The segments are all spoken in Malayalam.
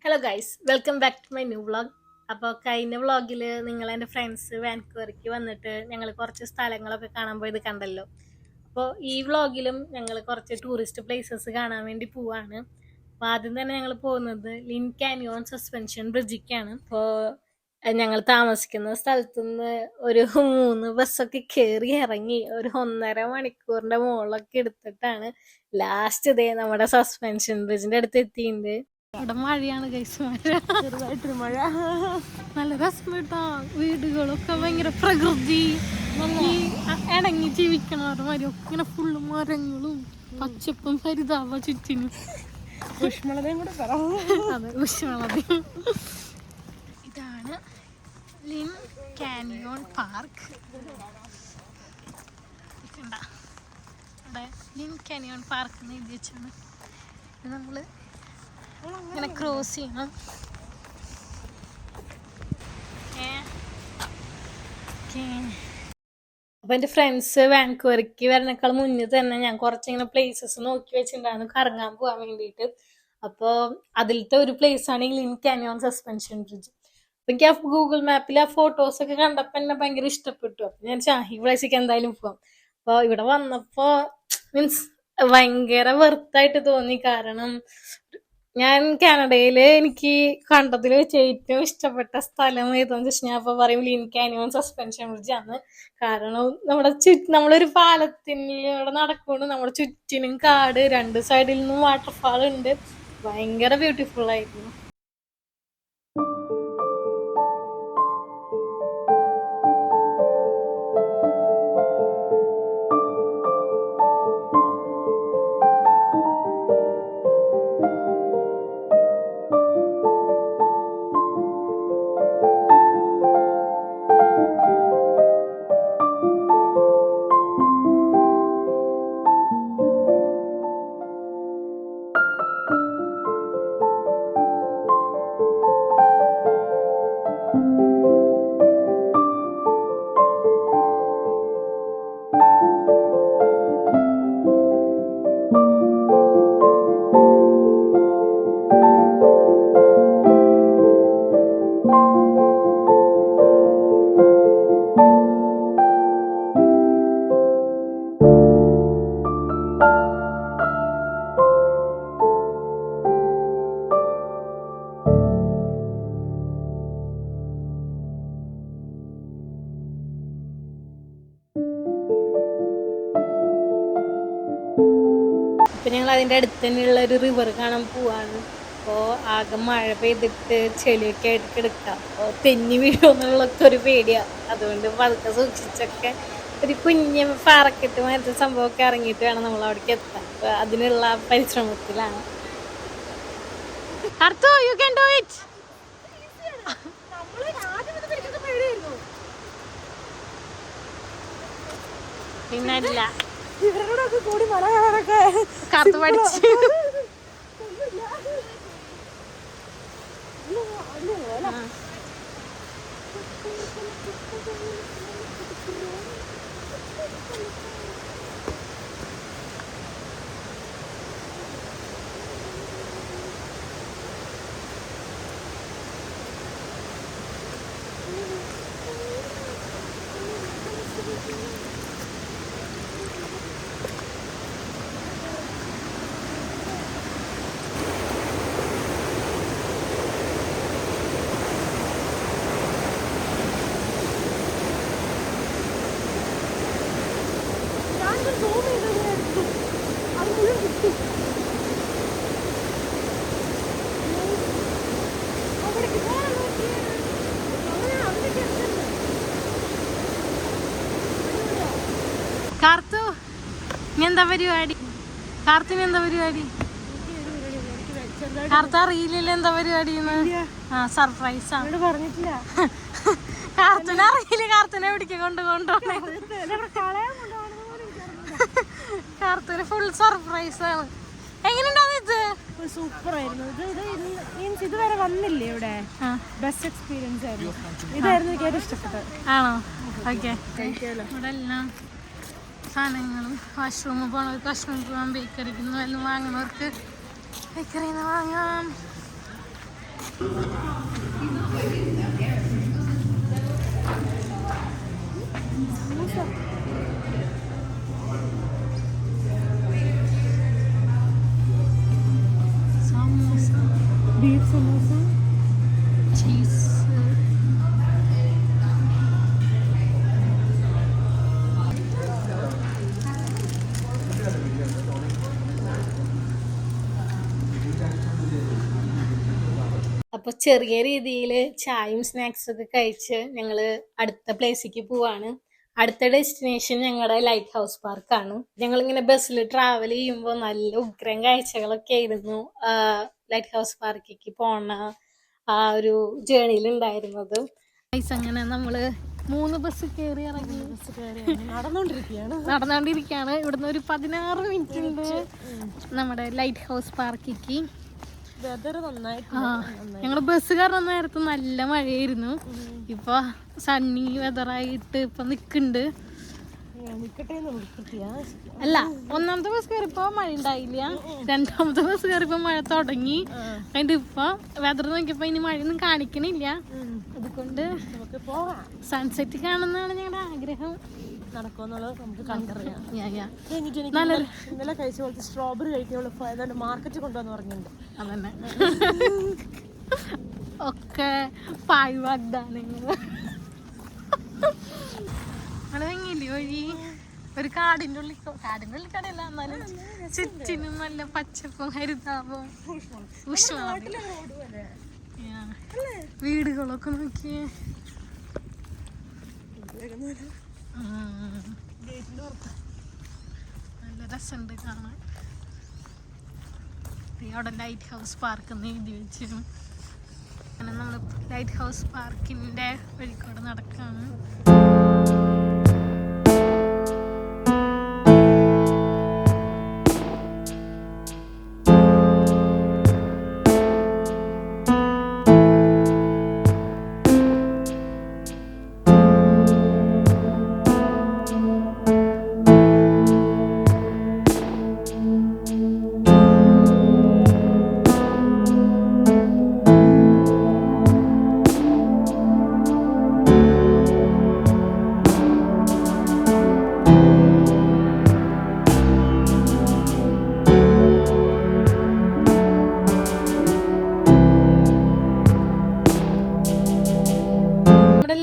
Hello guys, welcome back to my new vlog. അപ്പോൾ കഴിഞ്ഞ വ്ളോഗിൽ നിങ്ങൾ എൻ്റെ ഫ്രണ്ട്സ് വാൻകൂവർക്ക് വന്നിട്ട് ഞങ്ങൾ കുറച്ച് സ്ഥലങ്ങളൊക്കെ കാണാൻ പോയത് കണ്ടല്ലോ. അപ്പോൾ ഈ വ്ളോഗിലും ഞങ്ങൾ കുറച്ച് ടൂറിസ്റ്റ് പ്ലേസസ് കാണാൻ വേണ്ടി പോവാണ്. അപ്പോൾ ആദ്യം തന്നെ ഞങ്ങൾ പോകുന്നത് ലിൻ കാനിയോൺ സസ്പെൻഷൻ ബ്രിഡ്ജിക്കാണ്. അപ്പോൾ ഞങ്ങൾ താമസിക്കുന്ന സ്ഥലത്തു നിന്ന് ഒരു 3 ബസ്സൊക്കെ കയറി ഇറങ്ങി ഒരു 1.5 മണിക്കൂറിൻ്റെ മുകളിലൊക്കെ എടുത്തിട്ടാണ് ലാസ്റ്റ് ഇതേ നമ്മുടെ സസ്പെൻഷൻ ബ്രിഡ്ജിൻ്റെ അടുത്ത് എത്തിയിട്ടുണ്ട്. ഇവിടെ മഴയാണ് ഗൈസ്, ചെറുതായിട്ടൊരു മഴ. നല്ല രസം കേട്ടോ, വീടുകളൊക്കെ ഭയങ്കര പ്രകൃതി ഇണങ്ങി ജീവിക്കണവരുടെ ഒക്കെ ഇങ്ങനെ ഫുള്ള് മരങ്ങളും പച്ചപ്പും ഹരിതാവ ചുറ്റിനും. ഊഷ്മളതയും കൂടെ അതെ, ഊഷ്മളതയും. ഇതാണ് ലിൻ കാനിയോൺ പാർക്ക്. ഇവിടെ ലിൻ കാനിയോൺ പാർക്ക് എന്ന് എഴുതി വെച്ചാണ്. നമ്മള് ഇങ്ങനെ ക്രോസ് ചെയ്യണം. അപ്പൊ എൻ്റെ ഫ്രണ്ട്സ് വാൻകൂവർക്ക് വരുന്നേക്കാൾ മുന്നേ തന്നെ ഞാൻ കുറച്ചിങ്ങനെ പ്ലേസസ് നോക്കി വെച്ചിട്ടുണ്ടായിരുന്നു കറങ്ങാൻ പോകാൻ വേണ്ടിയിട്ട്. അപ്പോൾ അതിലത്തെ ഒരു പ്ലേസ് ആണ് ലിൻ കാനിയോൺ സസ്പെൻഷൻ ബ്രിഡ്ജ്. അപ്പൊ എനിക്ക് ആ ഗൂഗിൾ മാപ്പിൽ ആ ഫോട്ടോസൊക്കെ കണ്ടപ്പോൾ എന്നെ ഭയങ്കര ഇഷ്ടപ്പെട്ടു. അപ്പൊ ഞാൻ ഈ പ്ലേസിലേക്ക് എന്തായാലും പോവാം. അപ്പോൾ ഇവിടെ വന്നപ്പോൾ മീൻസ് ഭയങ്കര വെർത്തായിട്ട് തോന്നി. കാരണം ഞാൻ കാനഡയിൽ എനിക്ക് കണ്ടതിൽ വെച്ച് ഏറ്റവും ഇഷ്ടപ്പെട്ട സ്ഥലം ഏതാന്ന് വെച്ചാൽ ഞാൻ അപ്പോൾ പറയും ലിൻ കാനിയോൺ സസ്പെൻഷൻ ബ്രിഡ്ജ് ആണ്. കാരണം നമ്മളൊരു പാലത്തിലൂടെ നടക്കുമ്പോൾ നമ്മുടെ ചുറ്റിനും കാട്, 2 സൈഡിൽ നിന്നും വാട്ടർഫാൾ ഉണ്ട്. ഭയങ്കര ബ്യൂട്ടിഫുൾ ആയിരുന്നു. അപ്പം ഞങ്ങൾ അതിൻ്റെ അടുത്ത് തന്നെയുള്ള ഒരു റിവർ കാണാൻ പോവാണ്. അപ്പോൾ ആകെ മഴ പെയ്തിട്ട് ചെളിയൊക്കെ ആയിട്ട് കിടക്കാം. അപ്പോൾ തെന്നി വീഴുമെന്നുള്ളൊക്കെ ഒരു പേടിയാണ്. അതുകൊണ്ട് പതുക്കെ സൂക്ഷിച്ചൊക്കെ ഒരു കുഞ്ഞ് പാറക്കെട്ട് മാറ്റ സംഭവമൊക്കെ ഇറങ്ങിയിട്ട് വേണം നമ്മൾ അവിടേക്ക് എത്താൻ. അപ്പോൾ അതിനുള്ള പരിശ്രമത്തിലാണ്. പിന്നല്ല കൂടി മഴ കറുത്ത് പഠിച്ച് കാർത്തു എന്താ പരിപാടി? കാർത്തിന് എന്താ പരിപാടി? കാർത്ത അറിയില്ലല്ലോ എന്താ പരിപാടി? സർപ്രൈസ് ആണ്. പറഞ്ഞിട്ടില്ല. കാർത്തിന് അറിയില്ല. കാർത്തിനെ എവിടേക്ക് കൊണ്ടുപോകണേ? കാർത്തിന് ഫുൾ സർപ്രൈസ് ആണ്. എങ്ങനെയുണ്ടാവും ഇത്? സൂപ്പർ ആയിരുന്നു. മീൻസ് ഇതുവരെ വന്നില്ലേ ഇവിടെ? ബെസ്റ്റ് എക്സ്പീരിയൻസ് ആയിരുന്നു. ഇതായിരുന്നു എനിക്ക് ഏറ്റവും ഇഷ്ടപ്പെട്ടത്. ആണോ? ഓക്കെ. ഇവിടെ എല്ലാം സാധനങ്ങളും വാഷ്റൂമിൽ പോകണവർക്ക് വാഷ്റൂമിൽ പോകാം, ബേക്കറിക്ക് വല്ലതും വാങ്ങണവർക്ക് ബേക്കറിയിൽ നിന്ന് വാങ്ങാം. സമോസ, ബീഫ് സമോസ. ചീസ്. അപ്പോൾ ചെറിയ രീതിയിൽ ചായയും സ്നാക്സും ഒക്കെ കഴിച്ച് ഞങ്ങൾ അടുത്ത പ്ലേസിലേക്ക് പോവാണ്. അടുത്ത ഡെസ്റ്റിനേഷൻ ഞങ്ങളുടെ ലൈറ്റ് ഹൗസ് പാർക്കാണ്. ഞങ്ങളിങ്ങനെ ബസ്സിൽ ട്രാവൽ ചെയ്യുമ്പോൾ നല്ല ഉഗ്രൻ കാഴ്ചകളൊക്കെ ആയിരുന്നു ലൈറ്റ് ഹൗസ് പാർക്കിലേക്ക് പോണ ആ ഒരു ജേണിയിൽ ഉണ്ടായിരുന്നത്. അങ്ങനെ നമ്മള് 3 ബസ് കയറി ഇറങ്ങി നടന്നുകൊണ്ടിരിക്കുകയാണ്. ഇവിടുന്ന് ഒരു 16 മിനിറ്റ് ഉണ്ട് നമ്മുടെ ലൈറ്റ് ഹൗസ് പാർക്കിലേക്ക്. ഞങ്ങള് ബസ് കയറുന്ന നേരത്ത് നല്ല മഴയായിരുന്നു. ഇപ്പൊ സണ്ണി വെതറായിട്ട് ഇപ്പൊ നിക്കുന്നുണ്ട്. അല്ല, ഒന്നാമത്തെ ബസ് കയറിയപ്പോ മഴ ഉണ്ടായില്ല, രണ്ടാമത്തെ ബസ് കയറിയപ്പോ മഴ തുടങ്ങി. അതിന്റെ ഇപ്പൊ വെതർ നോക്കിയപ്പോ ഇനി മഴയൊന്നും കാണിക്കണില്ല. അതുകൊണ്ട് സൺസെറ്റ് കാണുന്നതാണ് ഞങ്ങളുടെ ആഗ്രഹം. നടക്കുമെന്നുള്ളത് നമുക്ക് കണ്ടറിയാം. ഇന്നലെ കഴിച്ച പോലത്തെ സ്ട്രോബെറി കഴിക്കുമ്പോൾ മാർക്കറ്റ് കൊണ്ടുവന്ന് പറഞ്ഞിട്ടുണ്ട്. അതന്നെ ഒക്കെ പായ് വാഗ്ദാനങ്ങൾ. അവിടെ ഭംഗിയില്ലേ വഴി, ഒരു കാടിന്റെ ഉള്ളിൽ കടയല്ല, എന്നാലും ചുറ്റിനും നല്ല പച്ചപ്പും ഹരിതാപവും വീടുകളൊക്കെ നോക്കിയേ. നല്ല രസമുണ്ട് കാണാൻ. അവിടെ ലൈറ്റ് ഹൗസ് പാർക്ക് എന്ന് എഴുതി വെച്ചിരുന്നു. അങ്ങനെ നമ്മൾ ലൈറ്റ് ഹൗസ് പാർക്കിൻ്റെ വഴിക്കൂടെ നടക്കുകയാണ്.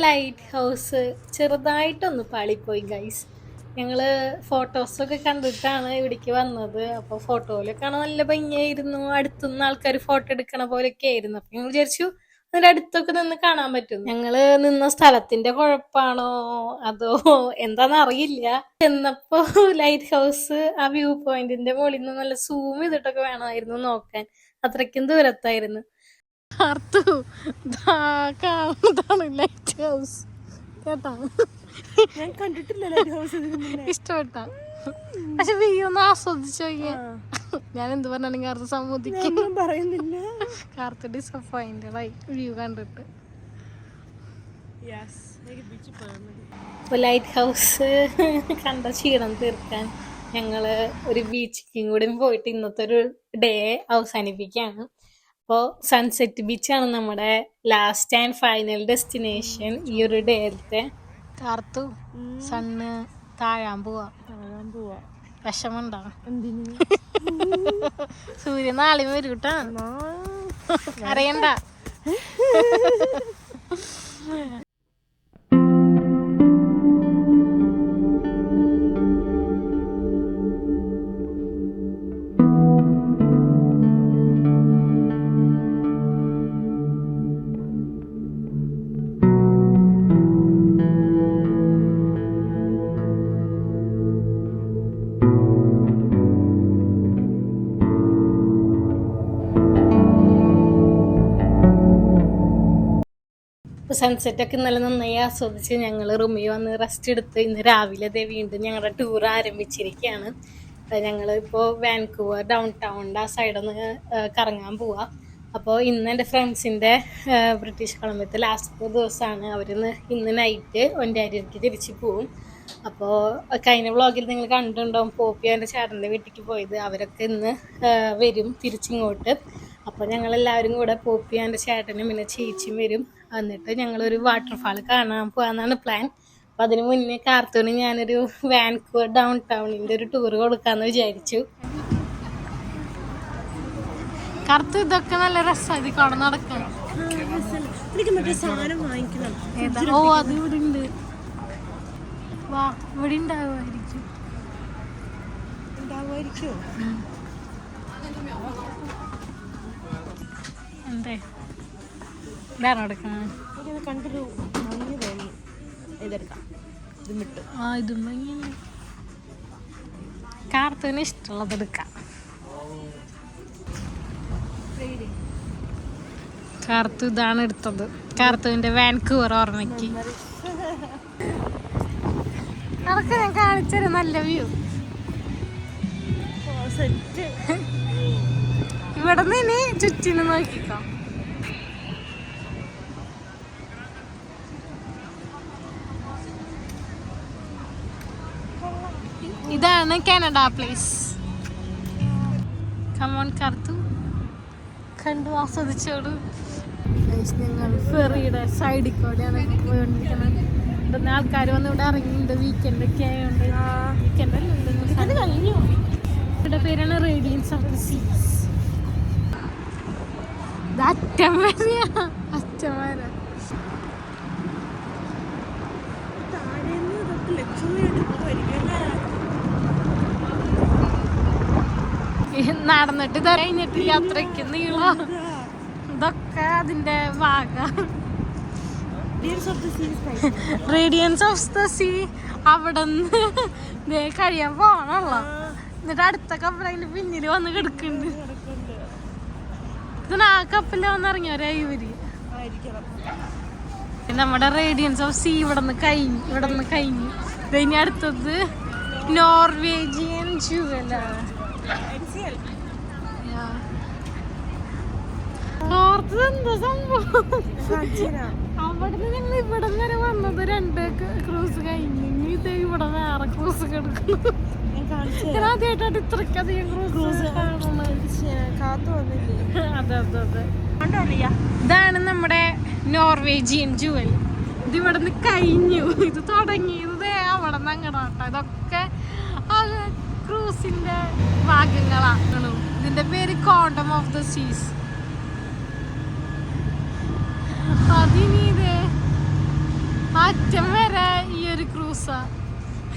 ലൈറ്റ് ഹൗസ് ചെറുതായിട്ടൊന്ന് പാളിപ്പോയി ഗൈസ്. ഞങ്ങൾ ഫോട്ടോസൊക്കെ കണ്ടിട്ടാണ് ഇവിടേക്ക് വന്നത്. അപ്പോൾ ഫോട്ടോയിലൊക്കെ നല്ല ഭംഗിയായിരുന്നു, അടുത്തുനിന്ന് ആൾക്കാർ ഫോട്ടോ എടുക്കണ പോലെയൊക്കെ ആയിരുന്നു. അപ്പം ഞങ്ങൾ വിചാരിച്ചു അതിൻ്റെ അടുത്തൊക്കെ നിന്ന് കാണാൻ പറ്റും. ഞങ്ങൾ നിന്ന സ്ഥലത്തിന്റെ കുഴപ്പമാണോ അതോ എന്താണെന്ന് അറിയില്ല. എന്നപ്പോ ലൈറ്റ് ഹൗസ് ആ വ്യൂ പോയിന്റിന്റെ മുകളിൽ നിന്ന് നല്ല സൂം ചെയ്തിട്ടൊക്കെ വേണമായിരുന്നു നോക്കാൻ, അത്രയ്ക്കും ദൂരത്തായിരുന്നു. ലൈറ്റ് ഹൗസ് കേട്ടാ, ഞാൻ കണ്ടിട്ടില്ല ലൈറ്റ് ഹൗസ്. ഇഷ്ടപ്പെട്ട പക്ഷെ വ്യൂ ഒന്ന് ആസ്വദിച്ചു നോക്കിയേ. ഞാൻ എന്ത് പറഞ്ഞാണെങ്കിൽ കാർത്ത് സമ്മതിക്കും പറയുന്നില്ല. കാർത്ത് ഡിസപ്പോയിന്റഡ് ആയി വ്യൂ കണ്ടിട്ട്. ഇപ്പൊ ലൈറ്റ് ഹൗസ് കണ്ട ക്ഷീണം തീർക്കാൻ ഞങ്ങള് ഒരു ബീച്ചിക്കും കൂടി പോയിട്ട് ഇന്നത്തെ ഒരു ഡേ അവസാനിപ്പിക്കുകയാണ്. അപ്പോൾ സൺസെറ്റ് ബീച്ചാണ് നമ്മുടെ ലാസ്റ്റ് ആൻഡ് ഫൈനൽ ഡെസ്റ്റിനേഷൻ ഈ ഒരു ഡേത്തെ. കാർത്തു സണ്ണ് താഴാൻ പോവാ. വിഷമുണ്ടോ? സൂര്യൻ നാളെ വരും കേട്ടോ, അറിയണ്ട. സൺസെറ്റൊക്കെ ഇന്നലെ നന്നായി ആസ്വദിച്ച് ഞങ്ങൾ റൂമിൽ വന്ന് റെസ്റ്റ് എടുത്ത് ഇന്ന് രാവിലെ വീണ്ടും ഞങ്ങളുടെ ടൂർ ആരംഭിച്ചിരിക്കുകയാണ്. ഞങ്ങൾ ഇപ്പോൾ വാൻകൂവർ ഡൗൺ ടൗണിൻ്റെ ആ സൈഡൊന്ന് കറങ്ങാൻ പോവാം. അപ്പോൾ ഇന്ന് എൻ്റെ ഫ്രണ്ട്സിൻ്റെ ബ്രിട്ടീഷ് കൊളംബിയത്തെ ലാസ്റ്റത്തെ ദിവസമാണ്. ഇന്ന് നൈറ്റ് ഒൻറ്റാരിയിലേക്ക് തിരിച്ച് പോവും. അപ്പോൾ കഴിഞ്ഞ വ്ളോഗിൽ നിങ്ങൾ കണ്ടിട്ടുണ്ടാവും പോപ്പി എൻ്റെ ചേട്ടൻ്റെ വീട്ടിലേക്ക് പോയത്. അവരൊക്കെ ഇന്ന് വരും തിരിച്ചിങ്ങോട്ട്. അപ്പോൾ ഞങ്ങളെല്ലാവരും കൂടെ പോപ്പി എൻ്റെ ചേട്ടനും പിന്നെ ചേച്ചിയും വരും. എന്നിട്ട് ഞങ്ങളൊരു വാട്ടർഫാൾ കാണാൻ പോകാമെന്നാണ് പ്ലാൻ. അപ്പോൾ അതിന് മുന്നേ കാർത്തൂന് ഞാനൊരു വാൻകൂവർ ഡൗൺ ടൗണിൻ്റെ ഒരു ടൂർ കൊടുക്കാമെന്ന് വിചാരിച്ചു. കറുത്ത് ഇതൊക്കെ നല്ല രസമാണ് അവിടെ നടക്കണം. എനിക്ക് മറ്റേ സാധനം വാങ്ങിക്കണം. ഓ അത് ഇവിടെ ഉണ്ട്. വാ ഇവിടെ ഉണ്ടാവുമായിരിക്കും. എന്തേ ഇതാണോ എടുക്കണം? കണ്ടൊരു ഭംഗി തോന്നി. ഇതെടുക്കാം. ഇതും വിട്ടു. ആ ഇതും ഭംഗിയുണ്ട്. കാർത്തൂന് ഇഷ്ടമുള്ളത് എടുക്കാം. കാർത്തു ഇതാണ് എടുത്തത്. കാർത്തുവിന്റെ വാൻകൂവർ ഓർമ്മയ്ക്ക്. അതൊക്കെ ഞാൻ കാണിച്ചൊരു നല്ല വ്യൂ. ഇവിടെ നിന്ന് ഇനി ചുറ്റിനും നോക്കിക്കോ. ഇതാണ് കാനഡ പ്ലേസ്. കമോൺ കാർത്തു, കണ്ടു ആസ്വദിച്ചോളൂ. ഞങ്ങൾ ഫെറിയുടെ സൈഡിൽ കൂടെയാണ് പോയിക്കൊണ്ടിരിക്കുന്നത്. ഇവിടുന്ന് ആൾക്കാർ വന്ന് ഇവിടെ ഇറങ്ങിയിട്ടുണ്ട്. വീക്കെൻഡ് ഒക്കെ ആയതുകൊണ്ട്. വീക്കെൻഡ് അല്ല കഴിഞ്ഞു. ഇവിടെ പേരാണ് റേഡിയൻസ് ഓഫ് ദി സീസ്. ഇത് അറ്റം വരെയാ, അറ്റം വരെ. നടന്നിട്ട് ഇത് കഴിഞ്ഞിട്ട് യാത്രയ്ക്ക് നീളം. ഇതൊക്കെ അതിന്റെ ഭാഗം. റേഡിയൻസ് ഓഫ് ദ സീ അവിടെ നിന്ന് കഴിയാൻ പോണല്ലോ. എന്നിട്ട് അടുത്ത കപ്പൽ അതിന്റെ പിന്നില് വന്ന് കിടക്കുന്നുണ്ട്. ഇതിന് ആ കപ്പലിൽ വന്ന് ഇറങ്ങിയവരാ ഇവര്. നമ്മുടെ റേഡിയൻസ് ഓഫ് സീ ഇവിടെ നിന്ന് കഴിഞ്ഞു. ഇനി അടുത്തത് നോർവേജിയൻ ജുവലാണ്. എന്താ സംഭവം? അവിടുന്ന് ഞങ്ങൾ ഇവിടെ വരെ വന്നത് 2 ക്രൂസ് കഴിഞ്ഞു. ഇത് ഇവിടെ വേറെ ക്രൂസ് കിടക്കുന്നു. ആദ്യമായിട്ടാണ് ഇത്രക്കധികം ക്രൂസ്. അതെ അതെ അതെ. ഇതാണ് നമ്മുടെ നോർവേജിയൻ ജുവൽ. ഇത് ഇവിടെ നിന്ന് കഴിഞ്ഞു. ഇത് തുടങ്ങിയത് അവിടെ നിന്ന് അങ്ങോട്ടാ. ഇതൊക്കെ ക്രൂസിന്റെ ഭാഗങ്ങളാണ്. ഇതിന്റെ പേര് കോണ്ടം ഓഫ് ദ സീസ്. അതിനീത് അറ്റം വരെ ഈ ഒരു ക്രൂസാ.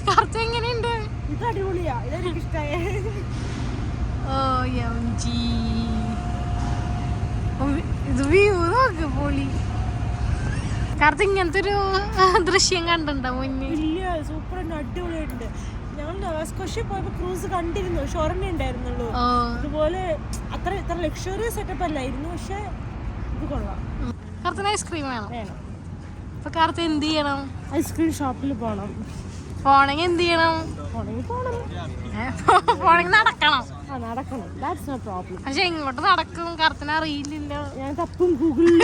കറുത്ത് എങ്ങനെയുണ്ട്? ഇത് അടിപൊളിയാ. ഇതെനിക്ക് ഇഷ്ടമായി. ഇത് വ്യൂ നോക്ക് പൊളി. കറുത്ത് ഇങ്ങനത്തെ ഒരു ദൃശ്യം കണ്ടിട്ടുണ്ടോ മുന്നേ? ഇല്ല, സൂപ്പർ അടിപൊളിയായിട്ടുണ്ട്. ഞങ്ങൾ സ്കോഷ്യ പോയപ്പോ ക്രൂസ് കണ്ടിരുന്നു, പക്ഷെ ഓർമ്മ ഉണ്ടായിരുന്നുള്ളൂ. ഇതുപോലെ ഇത്ര ലക്ഷറിയസ് സെറ്റപ്പ് അല്ലായിരുന്നു, പക്ഷെ ഇത് കൊള്ളാം. കറുത്തിന് ഐസ്ക്രീം വേണം. അപ്പൊ കറുത്ത് എന്ത് ചെയ്യണം? ഐസ്ക്രീം ഷോപ്പിൽ പോണം. പോണെങ്കിൽ എന്ത് ചെയ്യണം? പോണെങ്കിൽ നടക്കണം. That's no problem. പക്ഷെ ഇങ്ങോട്ട് നടക്കും കറുത്തിന് അറിയില്ലല്ലോ. ഞാൻ തപ്പും ഗൂഗിളിൽ.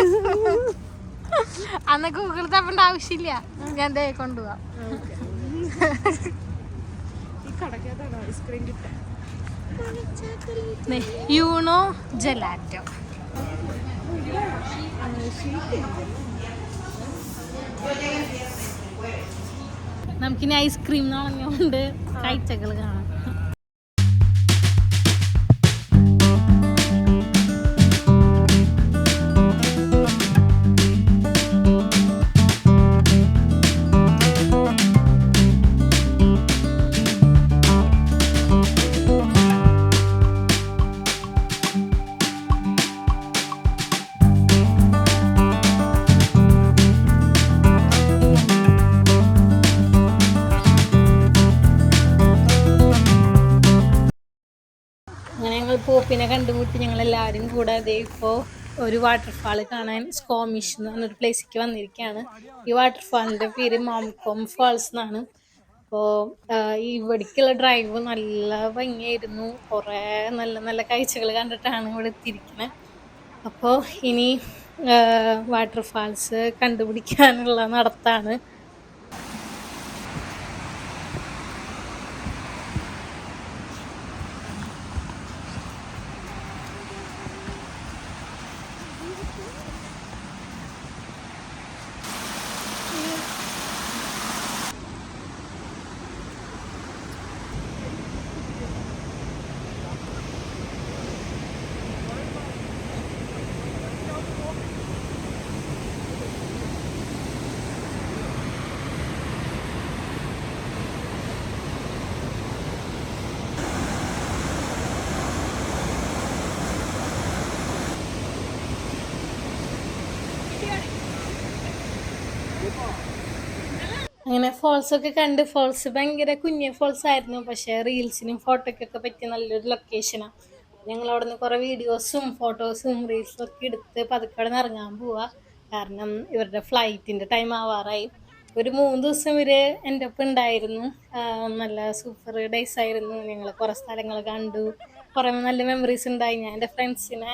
അന്ന് ഗൂഗിൾ തപ്പേണ്ട ആവശ്യമില്ല, ഞാൻ ദേ കൊണ്ടുപോവാം. Uno Gelato. നമുക്കിനി ഐസ്ക്രീം നടന്നുകൊണ്ട് കാഴ്ചകൾ കാണാം. അങ്ങനെ ഞങ്ങൾ പോപ്പിനെ കണ്ടുമുട്ടി ഞങ്ങളെല്ലാവരും കൂടെ അതേ ഇപ്പോൾ ഒരു വാട്ടർഫാൾ കാണാൻ സ്കോമിഷ് എന്ന് പറഞ്ഞൊരു പ്ലേസിലേക്ക് വന്നിരിക്കുകയാണ്. ഈ വാട്ടർഫാളിൻ്റെ പേര് മോംകോം ഫാൾസ് എന്നാണ്. അപ്പോൾ ഇവിടേക്കുള്ള ഡ്രൈവ് നല്ല ഭംഗിയായിരുന്നു. കുറേ നല്ല നല്ല കാഴ്ചകൾ കണ്ടിട്ടാണ് ഇവിടെ എത്തിയിരിക്കുന്നത്. അപ്പോൾ ഇനി വാട്ടർഫാൾസ് കണ്ടുപിടിക്കാനുള്ള നടത്താണ്. അങ്ങനെ ഫോൾസ് ഒക്കെ കണ്ട്, ഫോൾസ് ഭയങ്കര കുഞ്ഞ ഫോൾസ് ആയിരുന്നു, പക്ഷെ റീൽസിനും ഫോട്ടോയ്ക്കൊക്കെ പറ്റിയ നല്ലൊരു ലൊക്കേഷനാണ്. ഞങ്ങൾ അവിടെ നിന്ന് കുറേ വീഡിയോസും ഫോട്ടോസും റീൽസും ഒക്കെ എടുത്ത് പതുക്കെ അവിടെ നിന്ന് ഇറങ്ങാൻ പോവാ. കാരണം ഇവരുടെ ഫ്ലൈറ്റിൻ്റെ ടൈം ആവാറായി. ഒരു 3 ദിവസം ഇവർ എൻ്റെ ഒപ്പം ഉണ്ടായിരുന്നു. നല്ല സൂപ്പർ ഡേയ്സ് ആയിരുന്നു. ഞങ്ങൾ കുറേ സ്ഥലങ്ങൾ കണ്ടു, കുറേ നല്ല മെമ്മറീസ് ഉണ്ടായി. ഞാൻ എൻ്റെ ഫ്രണ്ട്സിനെ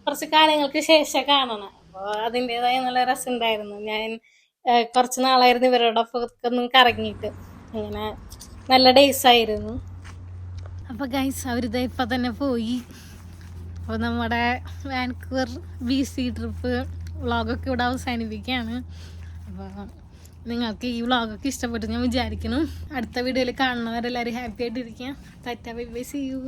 കുറച്ച് കാലങ്ങൾക്ക് ശേഷം കാണണം, അപ്പോൾ അതിൻ്റെതായ നല്ല രസമുണ്ടായിരുന്നു. ഞാൻ കുറച്ച് നാളായിരുന്നു ഇവരോടൊപ്പം ഒന്നും കറങ്ങിയിട്ട്. അങ്ങനെ നല്ല ഡേയ്സ് ആയിരുന്നു. അപ്പോൾ ഗൈസ് അവരിത് ഇപ്പം തന്നെ പോയി. അപ്പോൾ നമ്മുടെ വാൻകൂവർ BC ട്രിപ്പ് വ്ളോഗൊക്കെ ഇവിടെ അവസാനിപ്പിക്കുകയാണ്. അപ്പോൾ നിങ്ങൾക്ക് ഈ വ്ളോഗൊക്കെ ഇഷ്ടപ്പെട്ടു ഞാൻ വിചാരിക്കുന്നു. അടുത്ത വീഡിയോയിൽ കാണുന്നവരെല്ലാവരും ഹാപ്പി ആയിട്ടിരിക്കുക. Tata bye bye, see U.